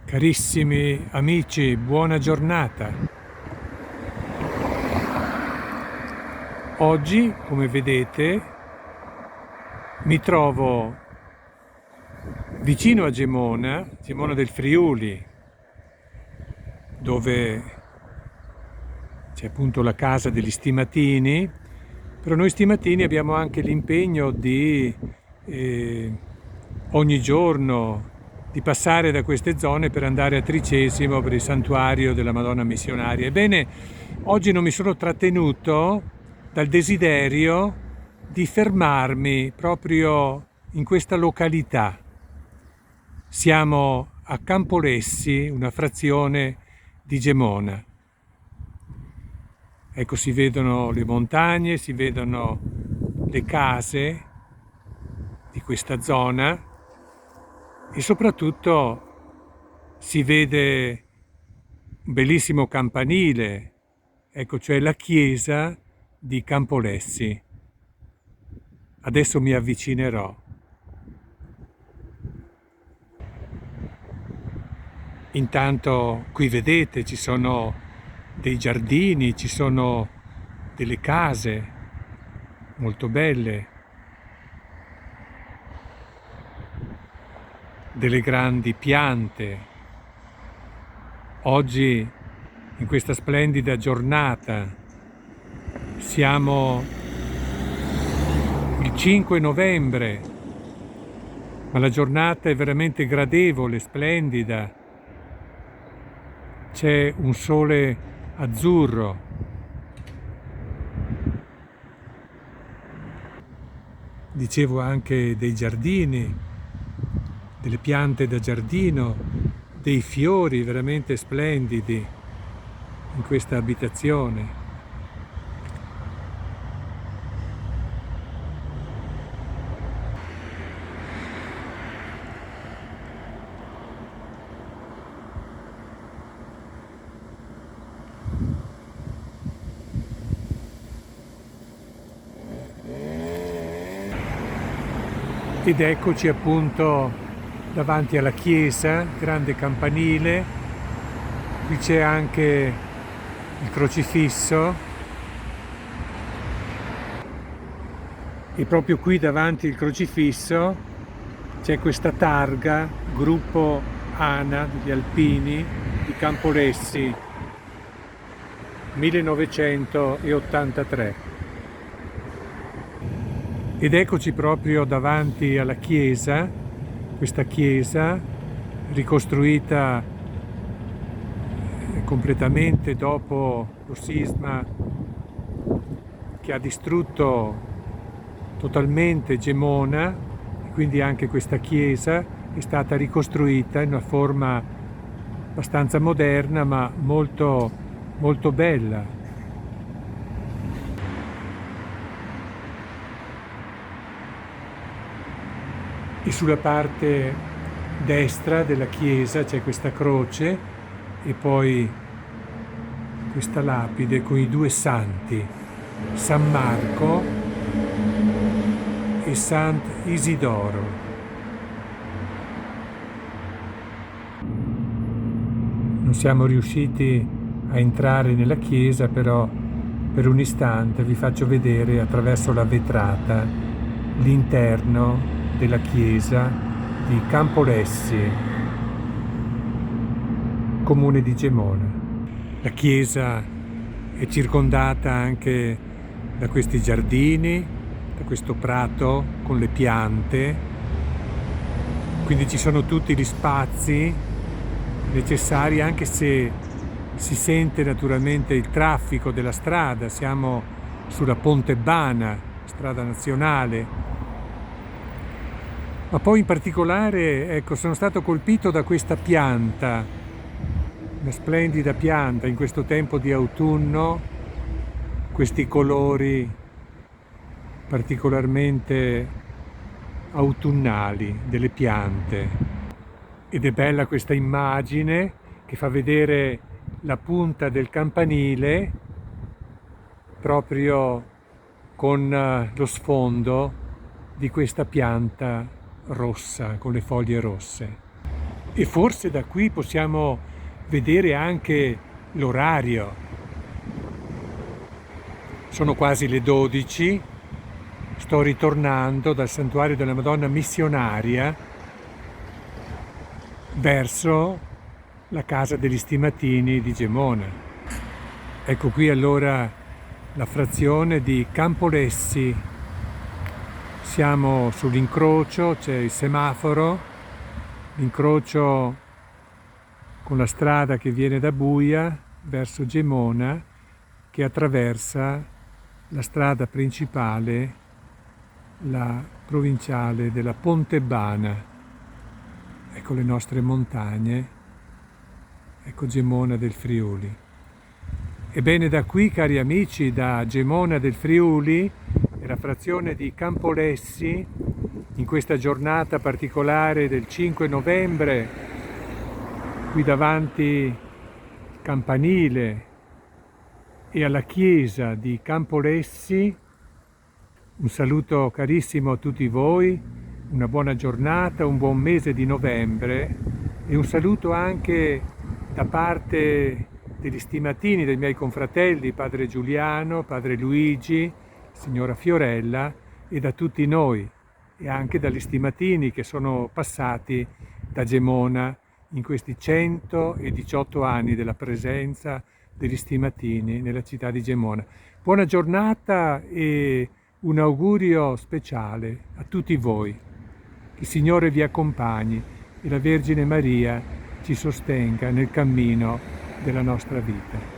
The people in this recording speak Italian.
Carissimi amici, buona giornata. Oggi, come vedete, mi trovo vicino a Gemona del Friuli, dove c'è appunto la casa degli stimatini, però noi stimatini abbiamo anche l'impegno di ogni giorno di passare da queste zone per andare a Tricesimo per il santuario della Madonna Missionaria. Ebbene, oggi non mi sono trattenuto dal desiderio di fermarmi proprio in questa località. Siamo a Campolessi, una frazione di Gemona. Ecco, si vedono le montagne, si vedono le case di questa zona e soprattutto si vede un bellissimo campanile, ecco, cioè la chiesa di Campolessi. Adesso mi avvicinerò. Intanto qui vedete ci sono dei giardini, ci sono delle case molto belle, delle grandi piante. Oggi, in questa splendida giornata, siamo il 5 novembre, ma la giornata è veramente gradevole, splendida. C'è un sole azzurro. Dicevo anche dei giardini, delle piante da giardino, dei fiori veramente splendidi in questa abitazione. Ed eccoci appunto davanti alla chiesa, grande campanile, qui c'è anche il crocifisso e proprio qui davanti al crocifisso c'è questa targa, gruppo ANA degli Alpini di Campolessi 1983. Ed eccoci proprio davanti alla chiesa, questa chiesa ricostruita completamente dopo lo sisma che ha distrutto totalmente Gemona, e quindi anche questa chiesa è stata ricostruita in una forma abbastanza moderna ma molto, molto bella. E sulla parte destra della chiesa c'è questa croce e poi questa lapide con i due santi, San Marco e Sant'Isidoro. Non siamo riusciti a entrare nella chiesa, però per un istante vi faccio vedere attraverso la vetrata l'interno della chiesa di Campolessi, comune di Gemona. La chiesa è circondata anche da questi giardini, da questo prato con le piante, quindi ci sono tutti gli spazi necessari, anche se si sente naturalmente il traffico della strada. Siamo sulla Ponte Bana, strada nazionale. Ma poi in particolare, ecco, sono stato colpito da questa pianta, una splendida pianta in questo tempo di autunno, questi colori particolarmente autunnali delle piante. Ed è bella questa immagine che fa vedere la punta del campanile proprio con lo sfondo di questa pianta rossa, con le foglie rosse. E forse da qui possiamo vedere anche l'orario. Sono quasi le 12, sto ritornando dal santuario della Madonna Missionaria verso la casa degli Stimatini di Gemona. Ecco qui allora la frazione di Campolessi. Siamo sull'incrocio, c'è il semaforo, l'incrocio con la strada che viene da Buia verso Gemona, che attraversa la strada principale, la provinciale della Pontebana. Ecco le nostre montagne, ecco Gemona del Friuli. Ebbene, da qui, cari amici, da Gemona del Friuli, nella frazione di Campolessi, in questa giornata particolare del 5 novembre, qui davanti al campanile e alla chiesa di Campolessi, un saluto carissimo a tutti voi, una buona giornata, un buon mese di novembre e un saluto anche da parte degli Stimatini, dei miei confratelli, padre Giuliano, padre Luigi, signora Fiorella, e da tutti noi, e anche dagli Stimatini che sono passati da Gemona in questi 118 anni della presenza degli Stimatini nella città di Gemona. Buona giornata e un augurio speciale a tutti voi. Che il Signore vi accompagni e la Vergine Maria ci sostenga nel cammino della nostra vita.